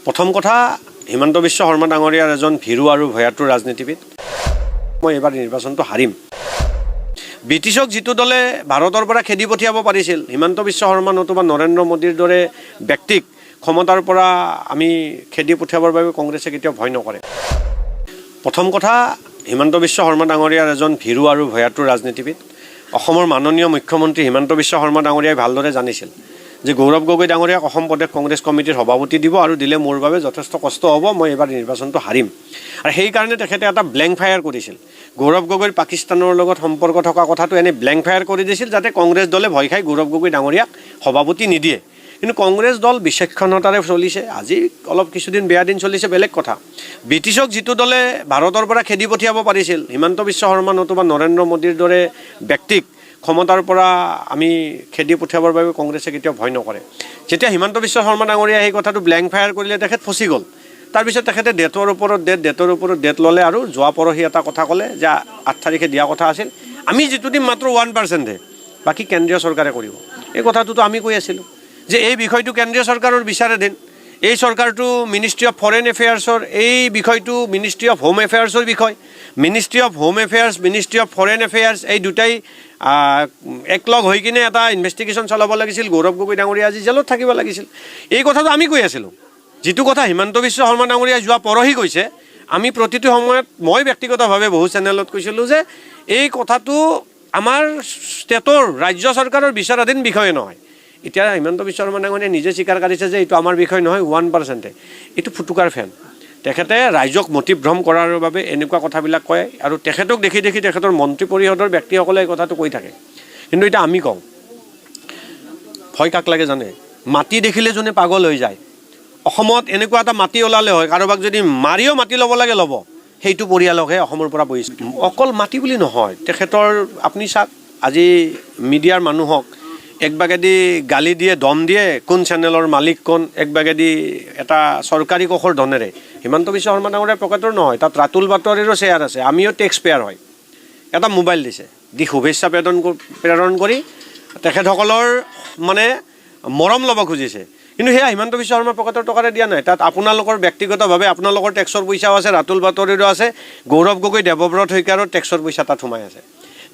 প্ৰথম কথা হিমন্ত বিশ্ব শৰ্মা ডাঙৰীয়াৰ এজন ভীৰু আৰু ভয়াতুৰ ৰাজনীতিবিদ। মই এবাৰ নিৰ্বাচনটো হাৰিম। ব্ৰিটিছক যিটো দলে ভাৰতৰ পৰা খেদি পঠিয়াব পাৰিছিল, হিমন্ত বিশ্ব শৰ্মা নতুবা নৰেন্দ্ৰ মোদীৰ দৰে ব্যক্তিক ক্ষমতাৰ পৰা আমি খেদি পঠিয়াবৰ বাবে কংগ্ৰেছে কেতিয়াও ভয় নকৰে। প্ৰথম কথা হিমন্ত বিশ্ব শৰ্মা ডাঙৰীয়াৰ এজন ভীৰু আৰু ভয়াতুৰ ৰাজনীতিবিদ। অসমৰ মাননীয় মুখ্যমন্ত্ৰী হিমন্ত বিশ্ব শৰ্মা ডাঙৰীয়াই ভালদৰে জানিছিল যে গৌৰৱ গগৈ ডাঙৰীয়াক অসম প্ৰদেশ কংগ্ৰেছ কমিটিৰ সভাপতি দিব আৰু দিলে মোৰ বাবে যথেষ্ট কষ্ট হ'ব, মই এবাৰ নিৰ্বাচনটো হাৰিম। আৰু সেইকাৰণে তেখেতে এটা ব্লেংক ফায়াৰ কৰিছিল। গৌৰৱ গগৈৰ পাকিস্তানৰ লগত সম্পৰ্ক থকা কথাটো এনে ব্লেংক ফায়াৰ কৰি দিছিল যাতে কংগ্ৰেছ দলে ভয় খাই গৌৰৱ গগৈ ডাঙৰীয়াক সভাপতি নিদিয়ে। কিন্তু কংগ্ৰেছ দল বিচক্ষণতাৰে চলিছে। আজি অলপ কিছুদিন বেয়া দিন চলিছে বেলেগ কথা। ব্ৰিটিছক যিটো দলে ভাৰতৰ পৰা খেদি পঠিয়াব পাৰিছিল, হিমন্ত বিশ্ব শৰ্মা নতুবা নৰেন্দ্ৰ মোদীৰ দৰে ব্যক্তিক ক্ষমতাৰ পৰা আমি খেদি পঠিয়াবৰ বাবে কংগ্ৰেছে কেতিয়াও ভয় নকৰে। যেতিয়া হিমন্ত বিশ্ব শৰ্মা ডাঙৰীয়াই সেই কথাটো ব্লেংক ফায়াৰ কৰিলে তেখেত ফচি গ'ল। তাৰপিছত তেখেতে ডেটৰ ওপৰত ডেট ল'লে আৰু যোৱা পৰহি এটা কথা ক'লে যে 8 তাৰিখে দিয়া কথা আছিল, আমি যিটো দিম মাত্ৰ 1%হে, বাকী কেন্দ্ৰীয় চৰকাৰে কৰিব। এই কথাটোতো আমি কৈ আছিলোঁ যে এই বিষয়টো কেন্দ্ৰীয় চৰকাৰৰ বিচাৰাধীন। এই চৰকাৰটো মিনিষ্ট্ৰী অফ ফৰেইন এফেয়াৰ্ছৰ, এই বিষয়টো মিনিষ্ট্ৰী অফ হোম এফেয়াৰ্ছৰ বিষয়। Ministry of home affairs, ministry of foreign affairs এই দুটাই একলগ হৈ কিনে এটা ইনভেষ্টিগেশ্যন চলাব লাগিছিল। গৌৰৱ গগৈ ডাঙৰীয়া আজি জেলত থাকিব লাগিছিল। এই কথাটো আমি কৈ আছিলোঁ। যিটো কথা হিমন্ত বিশ্ব শৰ্মা ডাঙৰীয়াই যোৱা পৰহি কৈছে, আমি প্ৰতিটো সময়ত মই ব্যক্তিগতভাৱে বহু চেনেলত কৈছিলোঁ যে এই কথাটো আমাৰ ষ্টেটৰ ৰাজ্য চৰকাৰৰ বিচাৰাধীন বিষয়ে নহয়। এতিয়া হিমন্ত বিশ্ব শৰ্মা ডাঙৰীয়াই নিজে স্বীকাৰ কৰিছে যে এইটো আমাৰ বিষয় নহয়, 1%হে। এইটো ফুটুকাৰ ফেন। তেখেতে ৰাইজক মতিভ্ৰম কৰাৰ বাবে এনেকুৱা কথাবিলাক কয় আৰু তেখেতক দেখি তেখেতৰ মন্ত্ৰী পৰিষদৰ ব্যক্তিসকলে এই কথাটো কৈ থাকে। কিন্তু এতিয়া আমি কওঁ, ভয় কাক লাগে জানে? মাটি দেখিলে যোনে পাগল হৈ যায়। অসমত এনেকুৱা এটা মাটি ওলালে হয়, কাৰোবাক যদি মাৰিও মাটি ল'ব লাগে ল'ব, সেইটো পৰিয়ালকহে অসমৰ পৰা বহিছে। অকল মাটি বুলি নহয়, তেখেতৰ আপুনি চাওক, আজি মিডিয়াৰ মানুহক একবাগেদি গালি দিয়ে, দম দিয়ে, কোন চেনেলৰ মালিক কোন, একবাগেদি এটা চৰকাৰী কোষৰ ধনেৰে। হিমন্ত বিশ্ব শৰ্মা ডাঙৰীয়াৰ পকেটৰ নহয়, তাত ৰাতুল বাতৰিৰো শ্বেয়াৰ আছে, আমিও টেক্স পেয়াৰ হয়। এটা মোবাইল দিছে, দি শুভেচ্ছা প্ৰেৰণ কৰি তেখেতসকলৰ মানে মৰম ল'ব খুজিছে। কিন্তু সেয়া হিমন্ত বিশ্ব শৰ্মাৰ পকেটৰ টকাৰে দিয়া নাই। তাত আপোনালোকৰ ব্যক্তিগতভাৱে আপোনালোকৰ টেক্সৰ পইচাও আছে, ৰাতুল বাতৰিৰো আছে, গৌৰৱ গগৈ, দেৱব্ৰত শইকীয়াৰো টেক্সৰ পইচা তাত সোমাই আছে।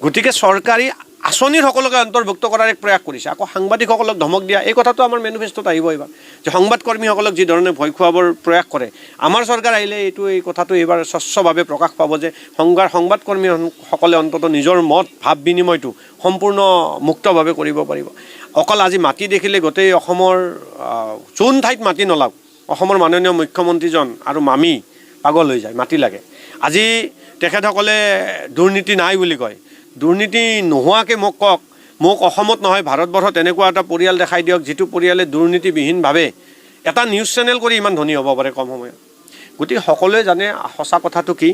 গতিকে চৰকাৰী আঁচনিৰ সকলোকে অন্তৰ্ভুক্ত কৰাৰ এক প্ৰয়াস কৰিছে। আকৌ সাংবাদিকসকলক ধমক দিয়া, এই কথাটো আমাৰ মেনিফেষ্টত আহিব এইবাৰ, যে সংবাদকৰ্মীসকলক যি ধৰণে ভয় খুৱাবৰ প্ৰয়াস কৰে, আমাৰ চৰকাৰ আহিলে এই কথাটো এইবাৰ স্বচ্ছভাৱে প্ৰকাশ পাব যে সংবাদকৰ্মীসকলে অন্ততঃ নিজৰ মত ভাৱ বিনিময়টো সম্পূৰ্ণ মুক্তভাৱে কৰিব পাৰিব। অকল আজি মাটি দেখিলে গোটেই অসমৰ যোন ঠাইত মাটি নলাওক, অসমৰ মাননীয় মুখ্যমন্ত্ৰীজন আৰু মামী পাগল হৈ যায়, মাটি লাগে। আজি তেখেতসকলে দুৰ্নীতি নাই বুলি কয়। দুৰ্নীতি নোহোৱাকৈ মোক কওক, মোক অসমত নহয় ভাৰতবৰ্ষত এনেকুৱা এটা পৰিয়াল দেখাই দিয়ক যিটো পৰিয়ালে দুৰ্নীতিবিহীনভাৱে এটা নিউজ চেনেল কৰি ইমান ধনী হ'ব পাৰে কম সময়ত। গতিকে সকলোৱে জানে সঁচা কথাটো কি,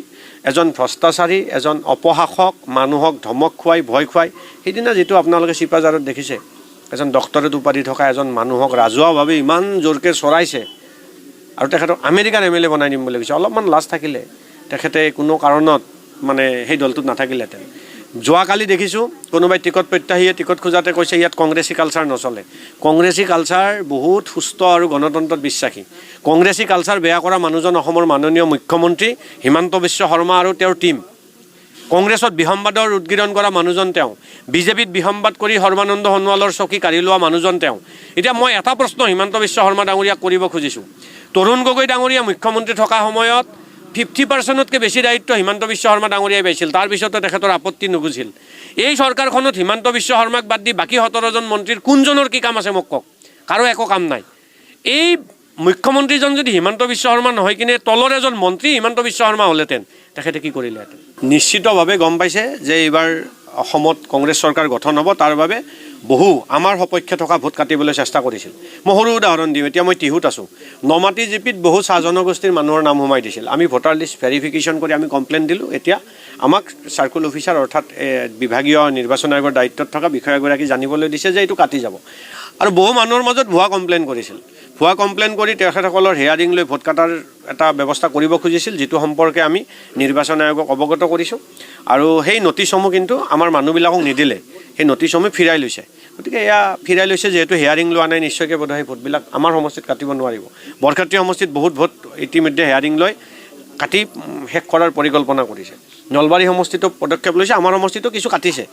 এজন ভ্ৰষ্টাচাৰী, এজন অপশাসক, মানুহক ধমক খুৱাই, ভয় খুৱাই। সেইদিনা যিটো আপোনালোকে চিপাঝাৰত দেখিছে, এজন ডক্টৰেট উপাধি থকা এজন মানুহক ৰাজহুৱাভাৱে ইমান জোৰকৈ চৰাইছে আৰু তেখেতক আমেৰিকাৰ MLA বনাই দিম বুলি কৈছে। অলপমান লাজ থাকিলে তেখেতে কোনো কাৰণত মানে সেই দলটোত নাথাকিলেহেঁতেন। যোৱাকালি দেখিছোঁ কোনোবাই টিকট প্ৰত্যাহীয়ে টিকট খোজাতে কৈছে ইয়াত কংগ্ৰেছী কালচাৰ নচলে। কংগ্ৰেছী কালচাৰ বহুত সুস্থ আৰু গণতন্ত্ৰত বিশ্বাসী। কংগ্ৰেছী কালচাৰ বেয়া কৰা মানুহজন অসমৰ মাননীয় মুখ্যমন্ত্ৰী হিমন্ত বিশ্ব শৰ্মা আৰু তেওঁৰ টীম। কংগ্ৰেছত বিসম্বাদৰ উদগিৰণ কৰা মানুহজন তেওঁ। বিজেপিত বিসম্বাদ কৰি সৰ্বানন্দ সোণোৱালৰ চকী কাঢ়ি লোৱা মানুহজন তেওঁ। এতিয়া মই এটা প্ৰশ্ন হিমন্ত বিশ্ব শৰ্মা ডাঙৰীয়াক কৰিব খুজিছোঁ। তৰুণ গগৈ ডাঙৰীয়া মুখ্যমন্ত্ৰী থকা সময়ত 50%তকৈ বেছি দায়িত্ব হিমন্ত বিশ্ব শৰ্মা ডাঙৰীয়াই পাইছিল। তাৰপিছতো তেখেতৰ আপত্তি নুগুছিল। এই চৰকাৰখনত হিমন্ত বিশ্ব শৰ্মাক বাদ দি বাকী 17জন মন্ত্ৰীৰ কোনজনৰ কি কাম আছে মোক কওক? কাৰো একো কাম নাই। এই মুখ্যমন্ত্ৰীজন যদি হিমন্ত বিশ্ব শৰ্মা নহয় কিনে তলৰ এজন মন্ত্ৰী হিমন্ত বিশ্ব শৰ্মা হ'লেহেঁতেন, তেখেতে কি কৰিলেহেঁতেন? নিশ্চিতভাৱে গম পাইছে যে এইবাৰ অসমত কংগ্ৰেছ চৰকাৰ গঠন হ'ব। তাৰ বাবে বহু আমাৰ সপক্ষে থকা ভোট কাটিবলৈ চেষ্টা কৰিছিল। মই সৰু উদাহৰণ দিওঁ, এতিয়া মই টিহুত আছোঁ, নমাটি জিপিত বহু চাহ জনগোষ্ঠীৰ মানুহৰ নাম সোমাই দিছিল। আমি ভোটাৰ লিষ্ট ভেৰিফিকেশ্যন কৰি আমি কমপ্লেইন দিলোঁ। এতিয়া আমাক চাৰ্কুল অফিচাৰ অৰ্থাৎ বিভাগীয় নিৰ্বাচন আয়োগৰ দায়িত্বত থকা বিষয়াগৰাকী জানিবলৈ দিছে যে এইটো কাটি যাব। আৰু বহু মানুহৰ মাজত ভুৱা কমপ্লেইন কৰিছিল। ভুৱা কমপ্লেইন কৰি তেখেতসকলৰ হেয়াৰিং লৈ ভোট কটাৰ এটা ব্যৱস্থা কৰিব খুজিছিল, যিটো সম্পৰ্কে আমি নিৰ্বাচন আয়োগক অৱগত কৰিছোঁ। আৰু সেই নটিছসমূহ কিন্তু আমাৰ মানুহবিলাকক নিদিলে, সেই নটিছসমূহ ফিৰাই লৈছে। গতিকে এয়া ফিৰাই লৈছে, যিহেতু হিয়াৰিং লোৱা নাই, নিশ্চয়কৈ বোধহয় সেই ভোটবিলাক আমাৰ সমষ্টিত কাটিব নোৱাৰিব। বৰক্ষেত্ৰী সমষ্টিত বহুত ভোট ইতিমধ্যে হিয়াৰিং লৈ কাটি শেষ কৰাৰ পৰিকল্পনা কৰিছে। নলবাৰী সমষ্টিতো পদক্ষেপ লৈছে, আমাৰ সমষ্টিতো কিছু কাটিছে,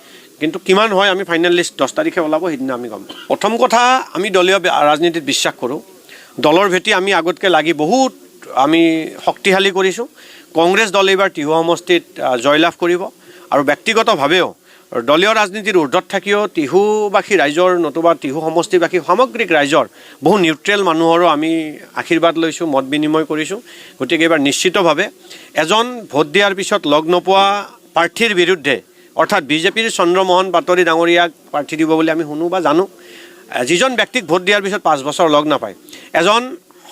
কিন্তু কিমান হয় আমি ফাইনেল লিষ্ট 10 তাৰিখে ওলাব, সেইদিনা আমি গম পাম। প্ৰথম কথা, আমি দলীয় ৰাজনীতিত বিশ্বাস কৰোঁ। দলৰ ভেটি আমি আগতকৈ লাগি বহুত আমি শক্তিশালী কৰিছোঁ। কংগ্ৰেছ দল এইবাৰ টিহু সমষ্টিত জয়লাভ কৰিব, আৰু ব্যক্তিগতভাৱেও দলীয় ৰাজনীতিৰ ঊৰ্ধত থাকিও টিহুবাসী ৰাইজৰ নতুবা টিহু সমষ্টিবাসী সামগ্ৰিক ৰাইজৰ বহু নিউট্ৰেল মানুহৰো আমি আশীৰ্বাদ লৈছোঁ, মত বিনিময় কৰিছোঁ। গতিকে এইবাৰ নিশ্চিতভাৱে এজন ভোট দিয়াৰ পিছত লগ নোপোৱা প্ৰাৰ্থীৰ বিৰুদ্ধে, অৰ্থাৎ বিজেপিৰ চন্দ্ৰমোহন পাটোৱাৰী ডাঙৰীয়াক প্ৰাৰ্থী দিব বুলি আমি শুনো বা জানো। যিজন ব্যক্তিক ভোট দিয়াৰ পিছত 5 বছৰ লগ নাপায়, এজন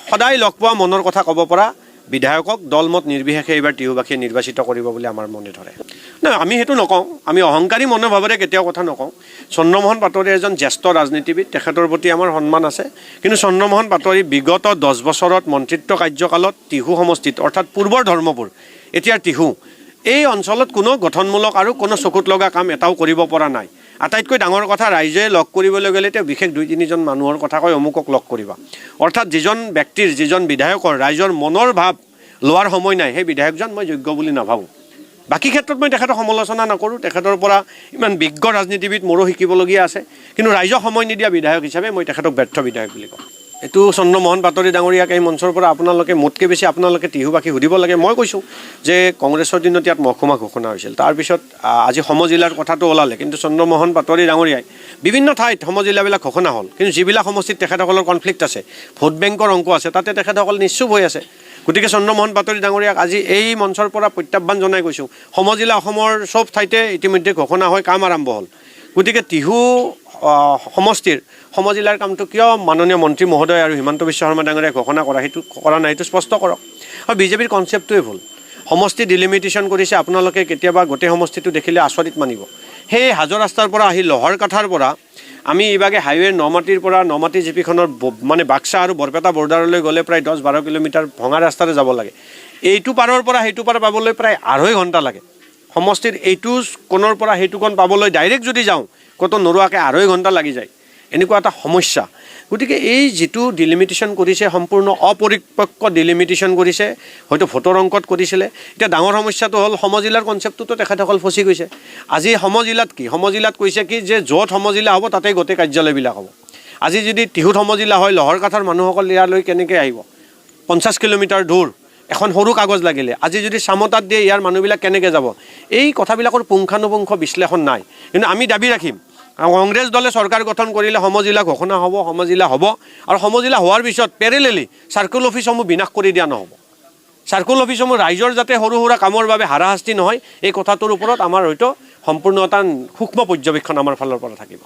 সদায় লগ পোৱা মনৰ কথা ক'ব পৰা বিধায়কক দলমত নিৰ্বিশেষে এইবাৰ টিহুবাসীয়ে নিৰ্বাচিত কৰিব বুলি আমাৰ মনে ধৰে। নাই, আমি সেইটো নকওঁ, আমি অহংকাৰী মনোভাৱেৰে কেতিয়াও কথা নকওঁ। চন্দ্ৰমোহন পাটোৱাৰী এজন জ্যেষ্ঠ ৰাজনীতিবিদ, তেখেতৰ প্ৰতি আমাৰ সন্মান আছে। কিন্তু চন্দ্ৰমোহন পাটোৱাৰী বিগত 10 বছৰত মন্ত্ৰিত্ব কাৰ্যকালত টিহু সমষ্টিত, অৰ্থাৎ পূৰ্বৰ ধৰ্মপুৰ এতিয়া টিহু, এই অঞ্চলত কোনো গঠনমূলক আৰু কোনো চকুত লগা কাম এটাও কৰিব পৰা নাই। আটাইতকৈ ডাঙৰ কথা, ৰাইজে লগ কৰিবলৈ গ'লে তেওঁ বিশেষ 2-3জন মানুহৰ কথা কয়, অমুকক লগ কৰিবা। অৰ্থাৎ যিজন ব্যক্তিৰ, যিজন বিধায়কৰ ৰাইজৰ মনৰ ভাৱ লোৱাৰ সময় নাই, সেই বিধায়কজন মই যোগ্য বুলি নাভাবোঁ। বাকী ক্ষেত্ৰত মই তেখেতক সমালোচনা নকৰোঁ, তেখেতৰ পৰা ইমান বিজ্ঞ ৰাজনীতিবিদ মোৰো শিকিবলগীয়া আছে। কিন্তু ৰাইজক সময় নিদিয়া বিধায়ক হিচাপে মই তেখেতক ব্যৰ্থ বিধায়ক বুলি কওঁ। এইটো চন্দ্ৰমোহন পাটোৱাৰী ডাঙৰীয়াক এই মঞ্চৰ পৰা আপোনালোকে মোতকৈ বেছি আপোনালোকে টিহুবাসী সুধিব লাগে। মই কৈছোঁ যে কংগ্ৰেছৰ দিনত ইয়াত মহকুমা ঘোষণা হৈছিল, তাৰপিছত আজি সমজিলাৰ কথাটো ওলালে, কিন্তু চন্দ্ৰমোহন পাটোৱাৰী ডাঙৰীয়াই বিভিন্ন ঠাইত সমজিলাবিলাক ঘোষণা হ'ল, কিন্তু যিবিলাক সমষ্টিত তেখেতসকলৰ কনফ্লিক্ট আছে, ভোট বেংকৰ অংক আছে, তাতে তেখেতসকল নিশ্চুপ হৈ আছে। গতিকে চন্দ্ৰমোহন পাটোৱাৰী ডাঙৰীয়াক আজি এই মঞ্চৰ পৰা প্ৰত্যাহ্বান জনাই কৈছোঁ, সমজিলা অসমৰ চব ঠাইতে ইতিমধ্যে ঘোষণা হৈ কাম আৰম্ভ হ'ল। গতিকে টিহু সমষ্টিৰ সমজিলাৰ কামটো কিয় মাননীয় মন্ত্ৰী মহোদয় আৰু হিমন্ত বিশ্ব শৰ্মা ডাঙৰীয়াই ঘোষণা সেইটো কৰা নাই, সেইটো স্পষ্ট কৰক। আৰু বিজেপিৰ কনচেপ্টটোৱে ভুল। সমষ্টি ডিলিমিটেশ্যন কৰিছে, আপোনালোকে কেতিয়াবা গোটেই সমষ্টিটো দেখিলে আচৰিত মানিব। সেই হাজো ৰাস্তাৰ পৰা আহি লহৰ কাঠাৰ পৰা আমি ইভাগে হাইৱে নমাটিৰ পৰা নমাটি জিপিখনৰ মানে বাক্সা আৰু বৰপেটা বৰ্ডাৰলৈ গ'লে প্ৰায় 10-12 কিলোমিটাৰ ভঙা ৰাস্তাৰে যাব লাগে। এইটো পাৰৰ পৰা সেইটো পাৰ পাবলৈ প্ৰায় 2.5 ঘণ্টা লাগে। সমষ্টিৰ এইটো কোণৰ পৰা সেইটো কোণ পাবলৈ ডাইৰেক্ট যদি যাওঁ ক'তো নোৰোৱাকৈ 2.5 ঘণ্টা লাগি যায়। এনেকুৱা এটা সমস্যা। গতিকে এই যিটো ডিলিমিটেশ্যন কৰিছে, সম্পূৰ্ণ অপৰিপক্ক ডিলিমিটেশ্যন কৰিছে, হয়তো ভোটৰ অংকত কৰিছিলে। এতিয়া ডাঙৰ সমস্যাটো হ'ল সমজিলাৰ কনচেপ্টটোতো তেখেতসকল ফচি গৈছে। আজি সমজিলাত কি, সমজিলাত কৈছে কি যে য'ত সমজিলা হ'ব তাতেই গোটেই কাৰ্যালয়বিলাক হ'ব। আজি যদি টিহুত সমজিলা হয়, লহৰ কাঠাৰ মানুহসকল ইয়ালৈ কেনেকৈ আহিব? 50 কিলোমিটাৰ দূৰ, এখন সৰু কাগজ লাগিলে। আজি যদি চামতাত দিয়ে, ইয়াৰ মানুহবিলাক কেনেকৈ যাব? এই কথাবিলাকৰ পুংখানুপুংখ বিশ্লেষণ নাই। কিন্তু আমি দাবী ৰাখিম, কংগ্ৰেছ দলে চৰকাৰ গঠন কৰিলে সমজিলা ঘোষণা হ'ব, সমজিলা হ'ব, আৰু সমজিলা হোৱাৰ পিছত পেৰেলেলি চাৰ্কুল অফিচসমূহ বিনাশ কৰি দিয়া নহ'ব। চাৰ্কুল অফিচসমূহ ৰাইজৰ যাতে সৰু সুৰা কামৰ বাবে হাৰাশাস্তি নহয়, এই কথাটোৰ ওপৰত আমাৰ হয়তো সম্পূৰ্ণ এটা সূক্ষ্ম পৰ্যবেক্ষণ আমাৰ ফালৰ পৰা থাকিব।